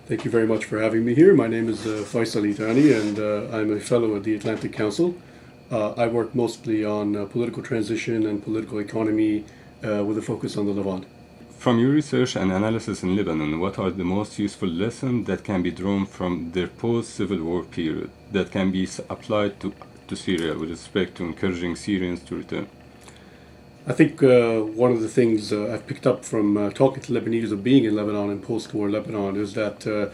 Thank you very much for having me here. My name is Faysal Itani, and I'm a fellow at the Atlantic Council. I work mostly on political transition and political economy with a focus on the Levant. From your research and analysis in Lebanon, what are the most useful lessons that can be drawn from their post-civil war period that can be applied to Syria with respect to encouraging Syrians to return? I think one of the things I've picked up from talking to Lebanese or being in Lebanon and post-war Lebanon is that the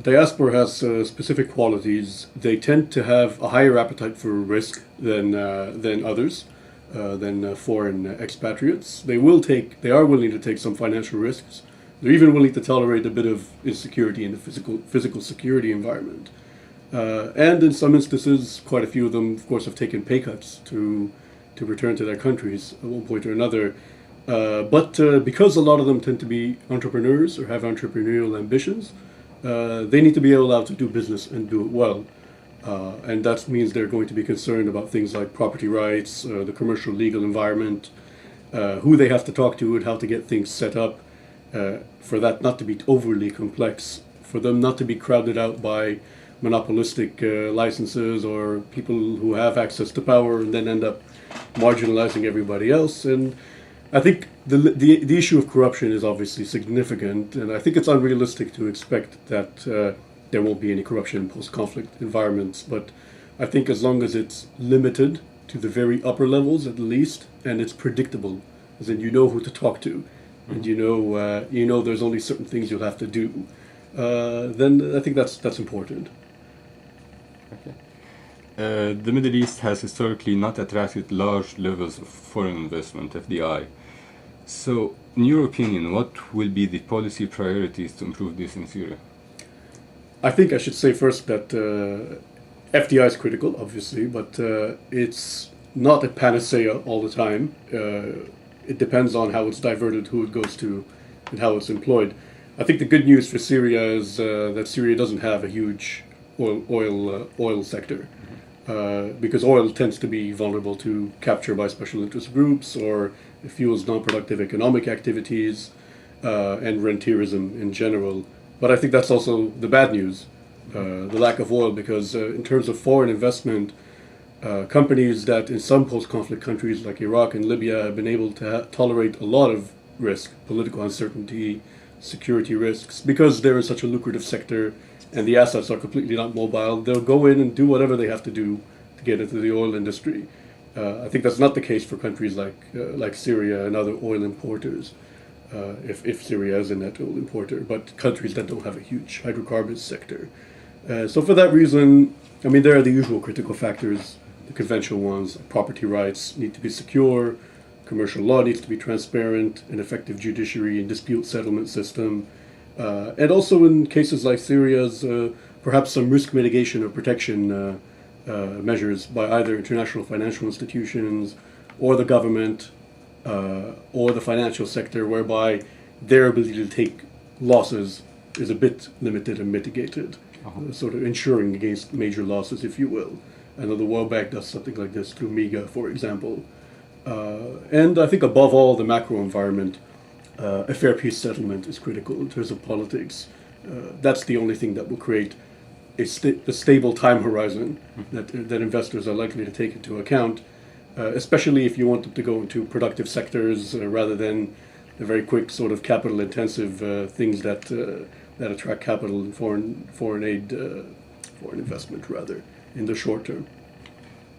diaspora has specific qualities. They tend to have a higher appetite for risk than others, than foreign expatriates. They are willing to take some financial risks. They're even willing to tolerate a bit of insecurity in the physical security environment. And in some instances, quite a few of them, of course, have taken pay cuts to return to their countries at one point or another. But because a lot of them tend to be entrepreneurs or have entrepreneurial ambitions, they need to be allowed to do business and do it well. And that means they're going to be concerned about things like property rights, the commercial legal environment, who they have to talk to and how to get things set up, for that not to be overly complex, for them not to be crowded out by monopolistic licenses or people who have access to power and then end up marginalizing everybody else. And I think the issue of corruption is obviously significant, and I think it's unrealistic to expect that there won't be any corruption in post-conflict environments. But I think as long as it's limited to the very upper levels at least, and it's predictable, as in you know who to talk to, and you know there's only certain things you'll have to do, then I think that's important. Okay. The Middle East has historically not attracted large levels of foreign investment, FDI. So, in your opinion, what will be the policy priorities to improve this in Syria? I think I should say first that FDI is critical, obviously, but it's not a panacea all the time. It depends on how it's diverted, who it goes to, and how it's employed. I think the good news for Syria is that Syria doesn't have a huge oil sector, because oil tends to be vulnerable to capture by special interest groups, or it fuels non-productive economic activities and rentierism in general. But I think that's also the bad news, the lack of oil, because in terms of foreign investment, companies that in some post-conflict countries like Iraq and Libya have been able to tolerate a lot of risk, political uncertainty, security risks, because they're in such a lucrative sector and the assets are completely not mobile. They'll go in and do whatever they have to do to get into the oil industry. I think that's not the case for countries like Syria and other oil importers, if Syria is a net oil importer, but countries that don't have a huge hydrocarbons sector. So for that reason, I mean, there are the usual critical factors, the conventional ones. Property rights need to be secure, commercial law needs to be transparent, an effective judiciary and dispute settlement system, and also in cases like Syria's, perhaps some risk mitigation or protection measures by either international financial institutions or the government or the financial sector, whereby their ability to take losses is a bit limited and mitigated, sort of insuring against major losses, if you will. I know the World Bank does something like this through MIGA, for example. And I think above all, the macro environment, a fair peace settlement is critical in terms of politics. That's the only thing that will create a stable time horizon that investors are likely to take into account, especially if you want them to go into productive sectors rather than the very quick sort of capital-intensive things that attract capital and foreign aid, foreign investment rather, in the short term.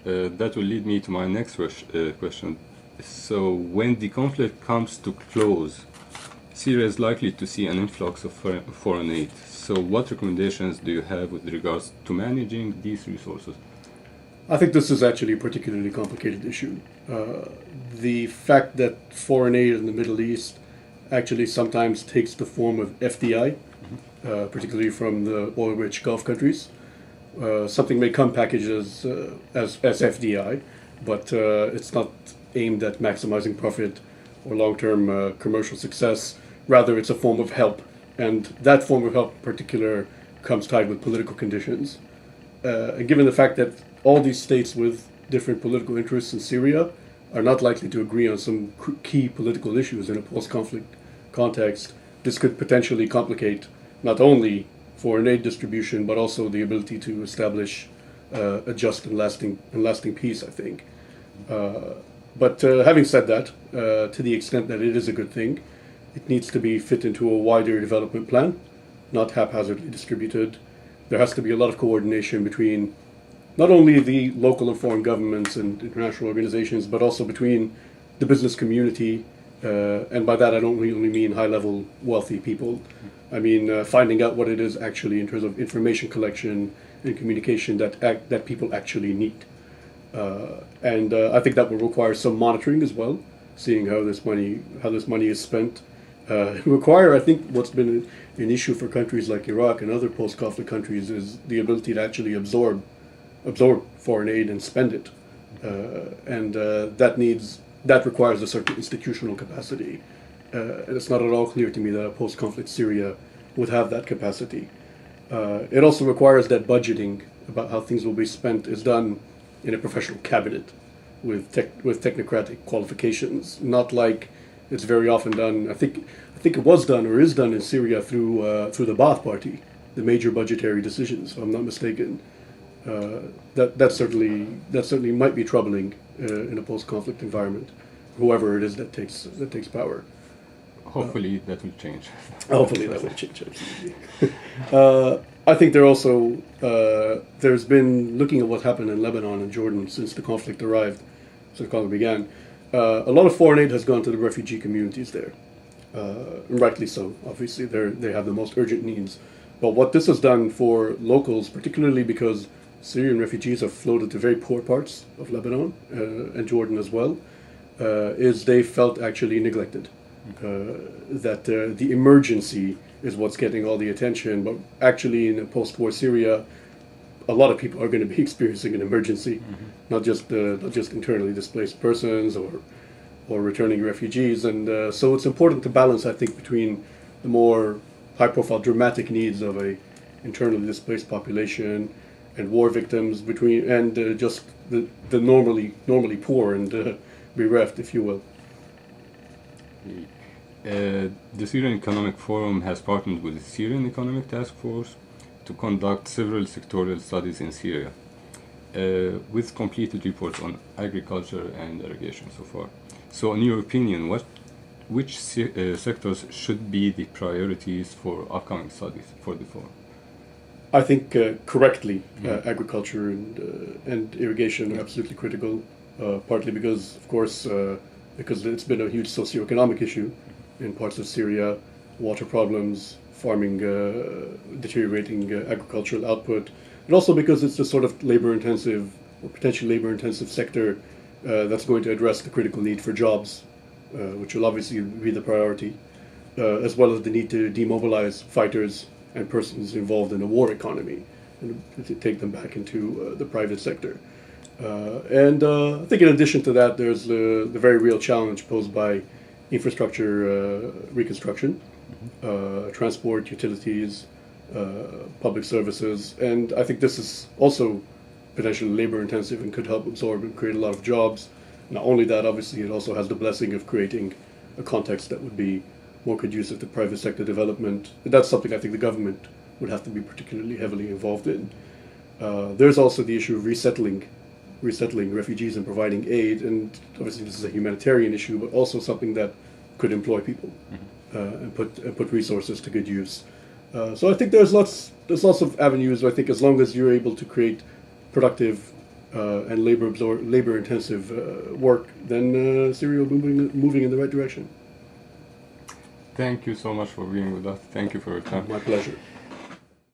That will lead me to my next question. So, when the conflict comes to close, Syria is likely to see an influx of foreign aid. So, what recommendations do you have with regards to managing these resources? I think this is actually a particularly complicated issue. The fact that foreign aid in the Middle East actually sometimes takes the form of FDI, particularly from the oil-rich Gulf countries. Something may come packaged as FDI, but it's not aimed at maximizing profit or long-term commercial success. Rather, it's a form of help, and that form of help in particular comes tied with political conditions. And given the fact that all these states with different political interests in Syria are not likely to agree on some key political issues in a post-conflict context, this could potentially complicate not only foreign aid distribution, but also the ability to establish a just and lasting peace, I think. But having said that, to the extent that it is a good thing, it needs to be fit into a wider development plan, not haphazardly distributed. There has to be a lot of coordination between not only the local and foreign governments and international organizations, but also between the business community. And by that, I don't really only mean high-level wealthy people. I mean finding out what it is actually in terms of information collection and communication that people actually need. And I think that will require some monitoring as well, seeing how this money is spent. Require, I think, what's been an issue for countries like Iraq and other post-conflict countries is the ability to actually absorb foreign aid and spend it, and that requires a certain institutional capacity. And it's not at all clear to me that a post-conflict Syria would have that capacity. It also requires that budgeting about how things will be spent is done in a professional cabinet with technocratic qualifications, not like it's very often done. I think it was done or is done in Syria through the Ba'ath Party, the major budgetary decisions, if I'm not mistaken. That certainly might be troubling in a post-conflict environment, whoever it is that takes power. Hopefully that will change. Hopefully that will change, absolutely. I think there's been, looking at what happened in Lebanon and Jordan since the conflict began, a lot of foreign aid has gone to the refugee communities there. And rightly so, obviously, they have the most urgent needs. But what this has done for locals, particularly because Syrian refugees have floated to very poor parts of Lebanon and Jordan as well, is they felt actually neglected. That the emergency is what's getting all the attention, but actually in a post-war Syria, a lot of people are going to be experiencing an emergency, not just internally displaced persons or returning refugees, and so it's important to balance, I think, between the more high-profile, dramatic needs of a internally displaced population and war victims, and just the normally poor and bereft, if you will. The Syrian Economic Forum has partnered with the Syrian Economic Task Force to conduct several sectorial studies in Syria, with completed reports on agriculture and irrigation so far. So, in your opinion, which sectors should be the priorities for upcoming studies for the forum? I think correctly, agriculture and irrigation are absolutely critical, partly because, of course, because it's been a huge socioeconomic issue in parts of Syria, water problems, farming, deteriorating agricultural output, and also because it's a sort of labor-intensive or potentially labor-intensive sector that's going to address the critical need for jobs, which will obviously be the priority, as well as the need to demobilize fighters and persons involved in a war economy and to take them back into the private sector. And I think in addition to that, there's the very real challenge posed by infrastructure reconstruction, transport, utilities, public services, and I think this is also potentially labor-intensive and could help absorb and create a lot of jobs. Not only that, obviously, it also has the blessing of creating a context that would be more conducive to private sector development. And that's something I think the government would have to be particularly heavily involved in. There's also the issue of resettling refugees and providing aid, and obviously this is a humanitarian issue, but also something that could employ people and put resources to good use. So I think there's lots of avenues. I think as long as you're able to create productive and labor-intensive work, then Syria will be moving in the right direction. Thank you so much for being with us. Thank you for your time. My pleasure.